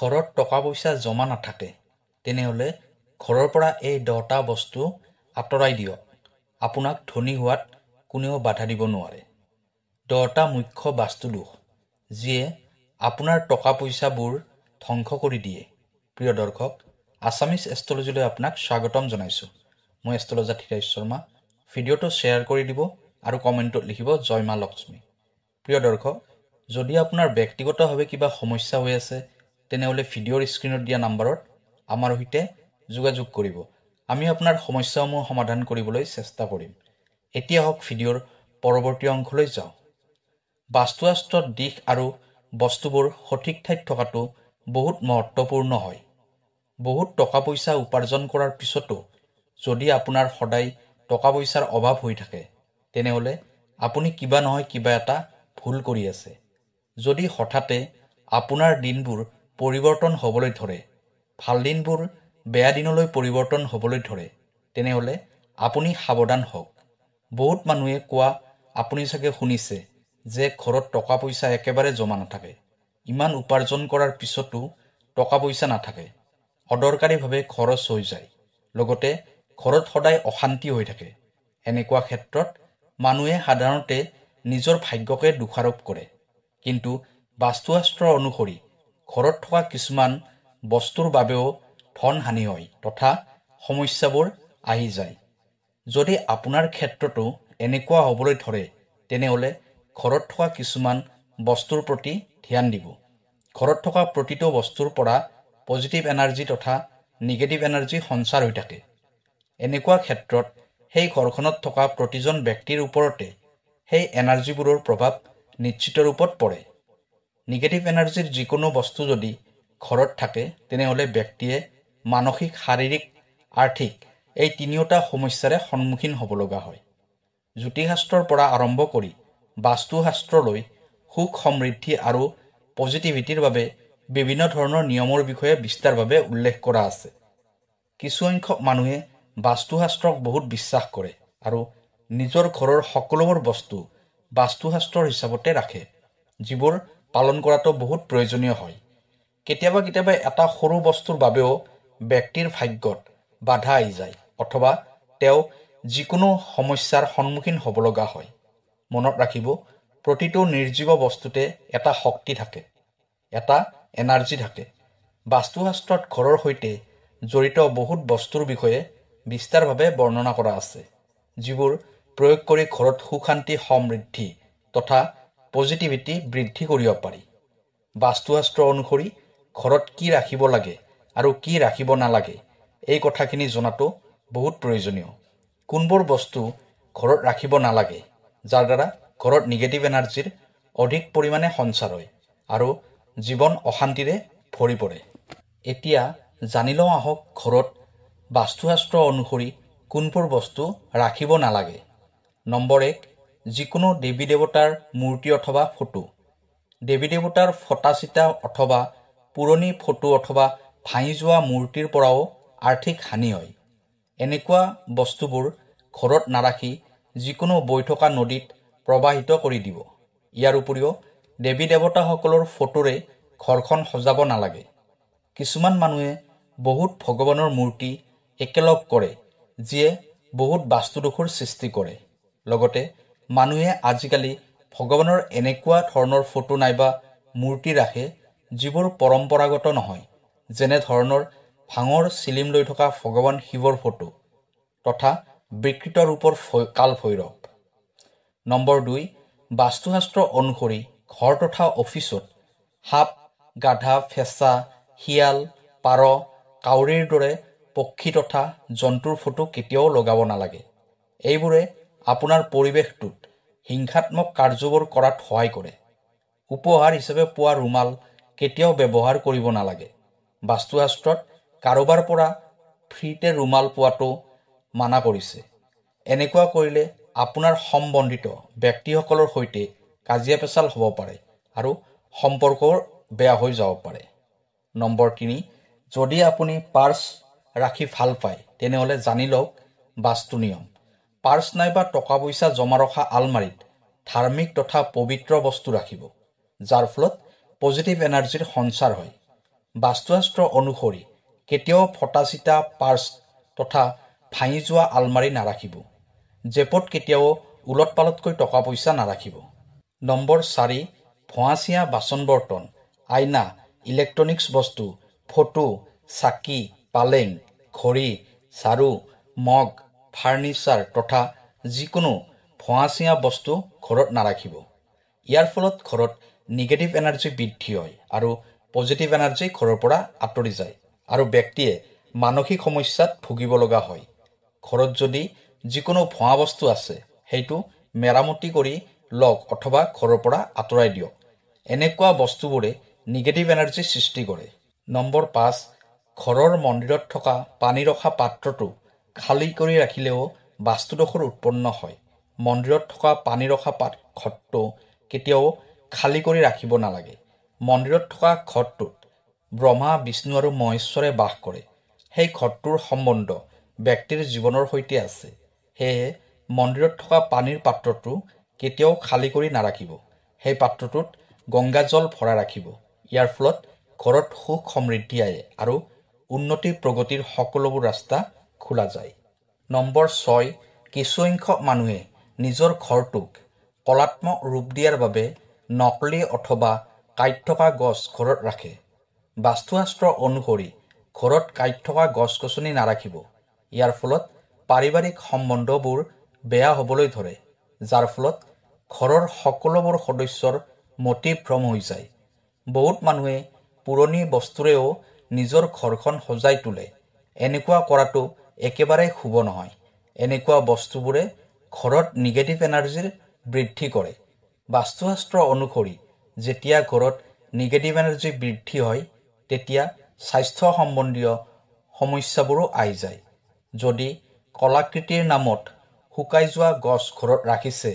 ঘৰত টকা পইচা জমা নাথাকে তেনেহ'লে ঘৰৰ পৰা এই 10টা বস্তু আঁতৰাই দিয়ক। আপোনাক ধনী হোৱাত কোনেও বাধা দিব নোৱাৰে। 10টা মুখ্য বাস্তু দোষ যিয়ে আপোনাৰ টকা পইচাবোৰ ধ্বংস কৰি দিয়ে। প্ৰিয় দৰ্শক, আছামিজ এষ্ট্ৰলজীলৈ আপোনাক স্বাগতম জনাইছোঁ। মই এষ্ট্ৰলজাৰ ধীৰাজ শৰ্মা। ভিডিঅ'টো শ্বেয়াৰ কৰি দিব আৰু কমেণ্টত লিখিব জয় মা লক্ষ্মী। প্ৰিয় দৰ্শক, যদি আপোনাৰ ব্যক্তিগতভাৱে কিবা সমস্যা হৈ আছে তেনেহ'লে ভিডিঅ'ৰ স্ক্ৰীণত দিয়া নম্বৰত আমাৰ সৈতে যোগাযোগ কৰিব। আমি আপোনাৰ সমস্যাসমূহ সমাধান কৰিবলৈ চেষ্টা কৰিম। এতিয়া হওক ভিডিঅ'ৰ পৰৱৰ্তী অংশলৈ যাওঁ। বাস্তুশাস্ত্ৰত দিশ আৰু বস্তুবোৰ সঠিক ঠাইত থকাটো বহুত মহত্বপূৰ্ণ হয়। বহুত টকা পইচা উপাৰ্জন কৰাৰ পিছতো যদি আপোনাৰ সদায় টকা পইচাৰ অভাৱ হৈ থাকে তেনেহ'লে আপুনি কিবা নহয় কিবা এটা ভুল কৰি আছে। যদি হঠাতে আপোনাৰ দিনবোৰ পৰিৱৰ্তন হ'বলৈ ধৰে, ভাল দিনবোৰ বেয়া দিনলৈ পৰিৱৰ্তন হ'বলৈ ধৰে, তেনেহ'লে আপুনি সাৱধান হওক। বহুত মানুহে কোৱা আপুনি চাগে শুনিছে যে ঘৰত টকা পইচা একেবাৰে জমা নাথাকে। ইমান উপাৰ্জন কৰাৰ পিছতো টকা পইচা নাথাকে। অদৰকাৰীভাৱে খৰচ হৈ যায়। লগতে ঘৰত সদায় অশান্তি হৈ থাকে। এনেকুৱা ক্ষেত্ৰত মানুহে সাধাৰণতে নিজৰ ভাগ্যকে দোষাৰোপ কৰে। কিন্তু বাস্তুশাস্ত্ৰ অনুসৰি ঘৰত থকা কিছুমান বস্তুৰ বাবেও ধন হানি হয় তথা সমস্যাবোৰ আহি যায়। যদি আপোনাৰ ক্ষেত্ৰতো এনেকুৱা হ'বলৈ ধৰে তেনেহ'লে ঘৰত থকা কিছুমান বস্তুৰ প্ৰতি ধ্যান দিব। ঘৰত থকা প্ৰতিটো বস্তুৰ পৰা পজিটিভ এনাৰ্জি তথা নিগেটিভ এনাৰ্জি সঞ্চাৰ হৈ থাকে। এনেকুৱা ক্ষেত্ৰত সেই ঘৰখনত থকা প্ৰতিজন ব্যক্তিৰ ওপৰতে সেই এনাৰ্জিবোৰৰ প্ৰভাৱ নিশ্চিত ৰূপত পৰে। নিগেটিভ এনাৰ্জিৰ যিকোনো বস্তু যদি ঘৰত থাকে তেনেহ'লে ব্যক্তিয়ে মানসিক, শাৰীৰিক, আৰ্থিক এই তিনিওটা সমস্যাৰে সন্মুখীন হ'ব লগা হয়। জ্যোতিষশাস্ত্ৰৰ পৰা আৰম্ভ কৰি বাস্তুশাস্ত্ৰলৈ সুখ, সমৃদ্ধি আৰু পজিটিভিটিৰ বাবে বিভিন্ন ধৰণৰ নিয়মৰ বিষয়ে বিস্তাৰভাৱে উল্লেখ কৰা আছে। কিছুসংখ্যক মানুহে বাস্তুশাস্ত্ৰক বহুত বিশ্বাস কৰে আৰু নিজৰ ঘৰৰ সকলোবোৰ বস্তু বাস্তুশাস্ত্ৰৰ হিচাপতে ৰাখে, যিবোৰ পালন কৰাটো বহুত প্ৰয়োজনীয় হয়। কেতিয়াবা এটা সৰু বস্তুৰ বাবেও ব্যক্তিৰ ভাগ্যত বাধা আহি যায় অথবা তেওঁ যিকোনো সমস্যাৰ সন্মুখীন হ'ব লগা হয়। মনত ৰাখিব, প্ৰতিটো নিৰ্জীৱ বস্তুতে এটা শক্তি থাকে, এটা এনাৰ্জি থাকে। বাস্তুশাস্ত্ৰত ঘৰৰ সৈতে জড়িত বহুত বস্তুৰ বিষয়ে বিস্তাৰভাৱে বৰ্ণনা কৰা আছে, যিবোৰ প্ৰয়োগ কৰি ঘৰত সুখ, শান্তি, সমৃদ্ধি তথা পজিটিভিটি বৃদ্ধি কৰিব পাৰি। বাস্তুশাস্ত্ৰ অনুসৰি ঘৰত কি ৰাখিব লাগে আৰু কি ৰাখিব নালাগে এই কথাখিনি জনাটো বহুত প্ৰয়োজনীয়। কোনবোৰ বস্তু ঘৰত ৰাখিব নালাগে যাৰ দ্বাৰা ঘৰত নিগেটিভ এনাৰ্জিৰ অধিক পৰিমাণে সঞ্চাৰ হয় আৰু জীৱন অশান্তিৰে ভৰি পৰে। এতিয়া জানি লওঁ আহক ঘৰত বাস্তুশাস্ত্ৰ অনুসৰি কোনবোৰ বস্তু ৰাখিব নালাগে। নম্বৰ 1, যিকোনো দেৱী দেৱতাৰ মূৰ্তি অথবা ফটো। দেৱী দেৱতাৰ ফটা চিটা অথবা পুৰণি ফটো অথবা ভাঙি যোৱা মূৰ্তিৰ পৰাও আৰ্থিক হানি হয়। এনেকুৱা বস্তুবোৰ ঘৰত নাৰাখি যিকোনো বৈ থকা নদীত প্ৰবাহিত কৰি দিব। ইয়াৰ উপৰিও দেৱী দেৱতাসকলৰ ফটোৰে ঘৰখন সজাব নালাগে। কিছুমান মানুহে বহুত ভগৱানৰ মূৰ্তি একেলগ কৰে যিয়ে বহুত বাস্তুদোষৰ সৃষ্টি কৰে। লগতে মানুহে আজিকালি ভগৱানৰ এনেকুৱা ধৰণৰ ফটো নাইবা মূৰ্তি ৰাখে যিবোৰ পৰম্পৰাগত নহয়, যেনে ধৰণৰ ভাঙৰ চিলিম লৈ থকা ভগৱান শিৱৰ ফটো তথা বিকৃত ৰূপৰ কাল ভৈৰৱ। নম্বৰ 2, বাস্তুশাস্ত্ৰ অনুসৰি ঘৰ তথা অফিচত সাপ, গাধা, ফেঁচা, শিয়াল, পাৰ, কাউৰীৰ দৰে পক্ষী তথা জন্তুৰ ফটো কেতিয়াও লগাব নালাগে। এইবোৰে আপোনাৰ পৰিৱেশটোত হিংসাত্মক কাৰ্যবোৰ কৰাত সহায় কৰে। উপহাৰ হিচাপে পোৱা ৰুমাল কেতিয়াও ব্যৱহাৰ কৰিব নালাগে। বাস্তুশাস্ত্ৰত কাৰোবাৰ পৰা ফ্ৰীতে ৰুমাল পোৱাটো মানা কৰিছে। এনেকুৱা কৰিলে আপোনাৰ সম্বন্ধিত ব্যক্তিসকলৰ সৈতে কাজিয়া পেচাল হ'ব পাৰে আৰু সম্পৰ্কও বেয়া হৈ যাব পাৰে। নম্বৰ 3, যদি আপুনি পাৰ্চ ৰাখি ভাল পায় তেনেহ'লে জানি লওক বাস্তু নিয়ম। পাৰ্চ নাইবা টকা পইচা জমা ৰখা আলমাৰীত ধাৰ্মিক তথা পবিত্ৰ বস্তু ৰাখিব, যাৰ ফলত পজিটিভ এনাৰ্জিৰ সঞ্চাৰ হয়। বাস্তুশাস্ত্ৰ অনুসৰি কেতিয়াও ফটা চিটা পাৰ্চ তথা ভাঙি যোৱা আলমাৰি নাৰাখিব। জেপত কেতিয়াও উলট পালতকৈ টকা পইচা নাৰাখিব। নম্বৰ 4, ভুৱাচিয়া বাচন বৰ্তন, আইনা, ইলেক্ট্ৰনিক্স বস্তু, ফটো, চাকি, পালেং, ঘড়ী, ঝাৰু, মগ, ফাৰ্নিচাৰ তথা যিকোনো ভুৱাচিয়া বস্তু ঘৰত নাৰাখিব। ইয়াৰ ফলত ঘৰত নিগেটিভ এনাৰ্জি বৃদ্ধি হয় আৰু পজিটিভ এনাৰ্জি ঘৰৰ পৰা আঁতৰি যায় আৰু ব্যক্তিয়ে মানসিক সমস্যাত ভুগিব লগা হয়। ঘৰত যদি যিকোনো ভুৱা বস্তু আছে সেইটো মেৰামতি কৰি লওক অথবা ঘৰৰ পৰা আঁতৰাই দিয়ক। এনেকুৱা বস্তুবোৰে নিগেটিভ এনাৰ্জি সৃষ্টি কৰে। নম্বৰ 5, ঘৰৰ মন্দিৰত থকা পানী ৰখা পাত্ৰটো খালী কৰি ৰাখিলেও বাস্তুদোষৰ উৎপন্ন হয়। মন্দিৰত থকা পানী ৰখা ঘটটো কেতিয়াও খালী কৰি ৰাখিব নালাগে। মন্দিৰত থকা ঘটটোত ব্ৰহ্মা, বিষ্ণু আৰু মহেশ্বৰে বাস কৰে। সেই ঘটটোৰ সম্বন্ধ ব্যক্তিৰ জীৱনৰ সৈতে আছে। সেয়ে মন্দিৰত থকা পানীৰ পাত্ৰটো কেতিয়াও খালী কৰি নাৰাখিব। সেই পাত্ৰটোত গংগাজল ভৰাই ৰাখিব। ইয়াৰ ফলত ঘৰত সুখ সমৃদ্ধি আহে আৰু উন্নতি প্ৰগতিৰ সকলোবোৰ ৰাস্তা খোলা যায়। নম্বৰ 6, কিছুসংখ্যক মানুহে নিজৰ ঘৰটোক কলাত্মক ৰূপ দিয়াৰ বাবে নকলি অথবা কাঁইট থকা গছ ঘৰত ৰাখে। বাস্তুশাস্ত্ৰ অনুসৰি ঘৰত কাঁইট থকা গছ গছনি নাৰাখিব। ইয়াৰ ফলত পাৰিবাৰিক সম্বন্ধবোৰ বেয়া হ'বলৈ ধৰে, যাৰ ফলত ঘৰৰ সকলোবোৰ সদস্যৰ মতিভ্ৰম হৈ যায়। বহুত মানুহে পুৰণি বস্তুৰেও নিজৰ ঘৰখন সজাই তোলে। এনেকুৱা কৰাটো একেবাৰে শুভ নহয়। এনেকুৱা বস্তুবোৰে ঘৰত নিগেটিভ এনাৰ্জিৰ বৃদ্ধি কৰে। বাস্তুশাস্ত্ৰ অনুসৰি যেতিয়া ঘৰত নিগেটিভ এনাৰ্জি বৃদ্ধি হয় তেতিয়া স্বাস্থ্য সম্বন্ধীয় সমস্যাবোৰো আহি যায়। যদি কলাকৃতিৰ নামত শুকাই যোৱা গছ ঘৰত ৰাখিছে,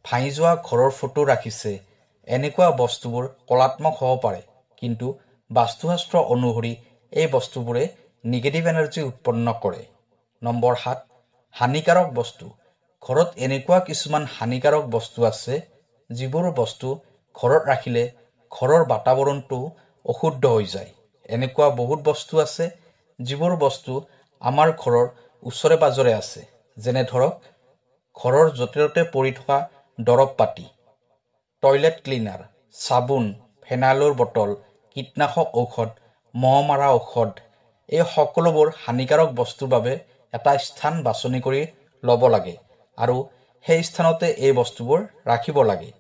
ভাঙি যোৱা ঘৰৰ ফটো ৰাখিছে, এনেকুৱা বস্তুবোৰ কলাত্মক হ'ব পাৰে, কিন্তু বাস্তুশাস্ত্ৰ অনুসৰি এই বস্তুবোৰে নিগেটিভ এনাৰ্জি উৎপন্ন কৰে। নম্বৰ 7, হানিকাৰক বস্তু। ঘৰত এনেকুৱা কিছুমান হানিকাৰক বস্তু আছে যিবোৰ বস্তু ঘৰত ৰাখিলে ঘৰৰ বাতাবৰণটো অশুদ্ধ হৈ যায়। এনেকুৱা বহুত বস্তু আছে যিবোৰ বস্তু আমাৰ ঘৰৰ ওচৰে পাজৰে আছে, যেনে ধৰক ঘৰৰ য'তে ত'তে পৰি থকা দৰৱ পাতি, টয়লেট ক্লিনাৰ, চাবোন, ফেনাইলৰ বটল, কীটনাশক ঔষধ, মহ মৰা ঔষধ। এই সকলোবোৰ হানিকাৰক বস্তুৰ বাবে এটা স্থান বাছনি কৰি ল'ব লাগে আৰু সেই স্থানতে এই বস্তুবোৰ ৰাখিব লাগে।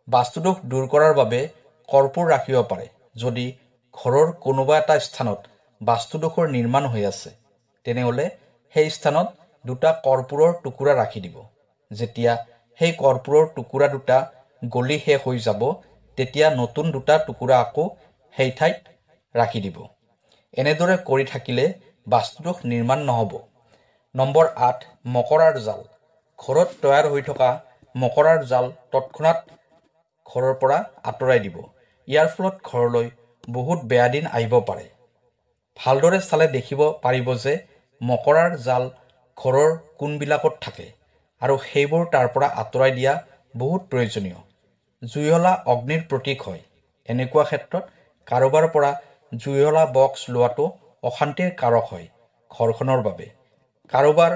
বাস্তুদোষ দূৰ কৰাৰ বাবে কৰ্পূৰ ৰাখিব পাৰে। যদি ঘৰৰ কোনোবা এটা স্থানত বাস্তুদোষৰ নিৰ্মাণ হৈ আছে, তেনেহ'লে সেই স্থানত 2টা কৰ্পূৰৰ টুকুৰা ৰাখি দিব। যেতিয়া সেই কৰ্পূৰৰ টুকুৰা 2টা গলি শেষ হৈ যাব, তেতিয়া নতুন 2টা টুকুৰা আকৌ সেই ঠাইত ৰাখি দিব। এনেদৰে কৰি থাকিলে বাস্তুদোষ নিৰ্মাণ নহ'ব। নম্বৰ 8, মকৰাৰ জাল। ঘৰত তৈয়াৰ হৈ থকা মকৰাৰ জাল তৎক্ষণাত ঘৰৰ পৰা আঁতৰাই দিব। ইয়াৰ ফলত ঘৰলৈ বহুত বেয়া দিন আহিব পাৰে। ভালদৰে চালে দেখিব পাৰিব যে মকৰাৰ জাল ঘৰৰ কোণবিলাকত থাকে আৰু সেইবোৰ তাৰ পৰা আঁতৰাই দিয়া বহুত প্ৰয়োজনীয়। জুইশলা অগ্নিৰ প্ৰতীক হয়। এনেকুৱা ক্ষেত্ৰত কাৰোবাৰ পৰা জুইশলা বক্স লোৱাটো অশান্তিৰ কাৰক হয় ঘৰখনৰ বাবে। কাৰোবাৰ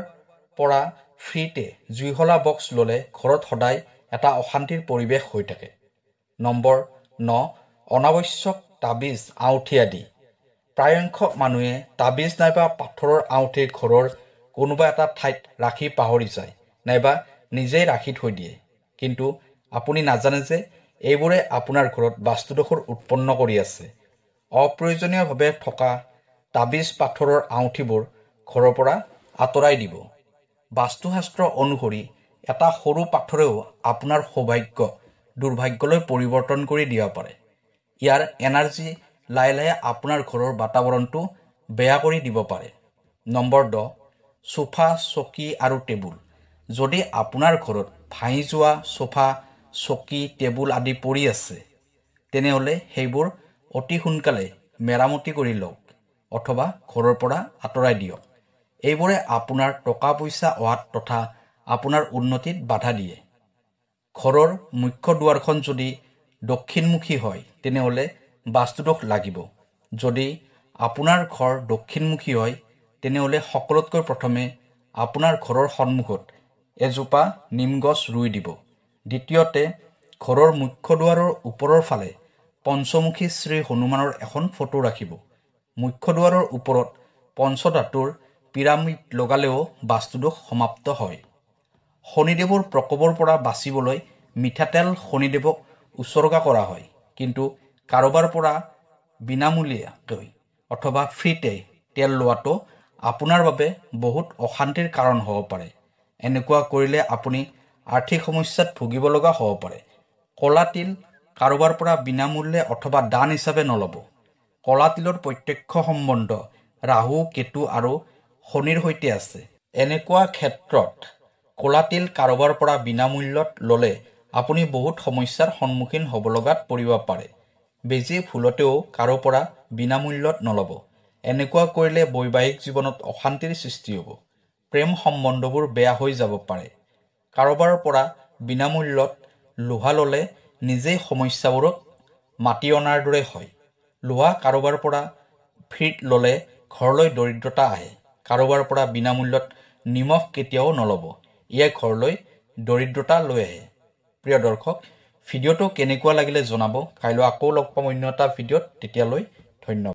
পৰা ফ্ৰীতে জুইশলা বক্স ল'লে ঘৰত সদায় এটা অশান্তিৰ পৰিৱেশ হৈ থাকে। নম্বৰ 9, অনাৱশ্যক তাবিজ, আউঠি আদি। প্ৰায়সংখ্যক মানুহে তাবিজ নাইবা পাথৰৰ আউঠি ঘৰৰ কোনোবা এটা ঠাইত ৰাখি পাহৰি যায় নাইবা নিজেই ৰাখি থৈ দিয়ে। কিন্তু আপুনি নাজানে যে এইবোৰে আপোনাৰ ঘৰত বাস্তুদোষৰ উৎপন্ন কৰি আছে। অপ্ৰয়োজনীয়ভাৱে থকা তাবিজ, পাথৰৰ আউঠিবোৰ ঘৰৰ পৰা আঁতৰাই দিব। বাস্তুশাস্ত্ৰ অনুসৰি এটা সৰু পাথৰেও আপোনাৰ সৌভাগ্য দুৰ্ভাগ্যলৈ পৰিৱৰ্তন কৰি দিব পাৰে। ইয়াৰ এনাৰ্জি লাহে লাহে আপোনাৰ ঘৰৰ বাতাবৰণটো বেয়া কৰি দিব পাৰে। নম্বৰ 10, সোফা, চকী আৰু টেবুল। যদি আপোনাৰ ঘৰত ভাঙি যোৱা সোফা, চকী, টেবুল আদি পৰি আছে, তেনেহ'লে সেইবোৰ অতি সোনকালে মেৰামতি কৰি লওক অথবা ঘৰৰ পৰা আঁতৰাই দিয়ক। এইবোৰে আপোনাৰ টকা পইচা অহাত তথা আপোনাৰ উন্নতিত বাধা দিয়ে। ঘৰৰ মুখ্য দুৱাৰখন যদি দক্ষিণমুখী হয়, তেনেহ'লে বাস্তুদোষ লাগিব। যদি আপোনাৰ ঘৰ দক্ষিণমুখী হয় তেনেহ'লে সকলোতকৈ প্ৰথমে আপোনাৰ ঘৰৰ সন্মুখত এজোপা নিম গছ ৰুই দিব। দ্বিতীয়তে ঘৰৰ মুখ্য দুৱাৰৰ ওপৰৰ ফালে পঞ্চমুখী শ্ৰী হনুমানৰ এখন ফটো ৰাখিব। মুখ্য দুৱাৰৰ ওপৰত পঞ্চধাতুৰ পিৰামিড লগালেও বাস্তুদোষ সমাপ্ত হয়। শনিদেৱৰ প্ৰকোপৰ পৰা বাচিবলৈ মিঠাতেল শনিদেৱক উৎসৰ্গা কৰা হয়, কিন্তু কাৰোবাৰ পৰা বিনামূলীয়াকৈ অথবা ফ্ৰীতে তেল লোৱাটো আপোনাৰ বাবে বহুত অশান্তিৰ কাৰণ হ'ব পাৰে। এনেকুৱা কৰিলে আপুনি আৰ্থিক সমস্যাত ভুগিব লগা হ'ব পাৰে। ক'লা তিল কাৰোবাৰ পৰা বিনামূল্যে অথবা দান হিচাপে নল'ব। ক'লা তিলৰ প্ৰত্যক্ষ সম্বন্ধ ৰাহু, কেতু আৰু শনিৰ সৈতে আছে। এনেকুৱা ক্ষেত্ৰত ক'লা তিল কাৰোবাৰ পৰা বিনামূল্যত ল'লে আপুনি বহুত সমস্যাৰ সন্মুখীন হ'ব লগাত পৰিব পাৰে। বেজি ভুলতেও কাৰো পৰা বিনামূল্যত নল'ব। এনেকুৱা কৰিলে বৈবাহিক জীৱনত অশান্তিৰ সৃষ্টি হ'ব। প্ৰেম সম্বন্ধবোৰ বেয়া হৈ যাব পাৰে। কাৰোবাৰ পৰা বিনামূল্যত লোহা ল'লে নিজেই সমস্যাবোৰক মাতি অনাৰ দৰে হয়। লোহা কাৰোবাৰ পৰা ফ্ৰীত ল'লে ঘৰলৈ দৰিদ্ৰতা আহে। কাৰোবাৰ পৰা বিনামূল্যত নিমখ কেতিয়াও নল'ব, ইয়ে ঘৰলৈ দৰিদ্ৰতা লৈ আহে। প্ৰিয় দৰ্শক, ভিডিঅ'টো কেনেকুৱা লাগিলে জনাব। কাইলৈ আকৌ লগ পাম অন্য এটা ভিডিঅ'ত। তেতিয়ালৈ ধন্যবাদ।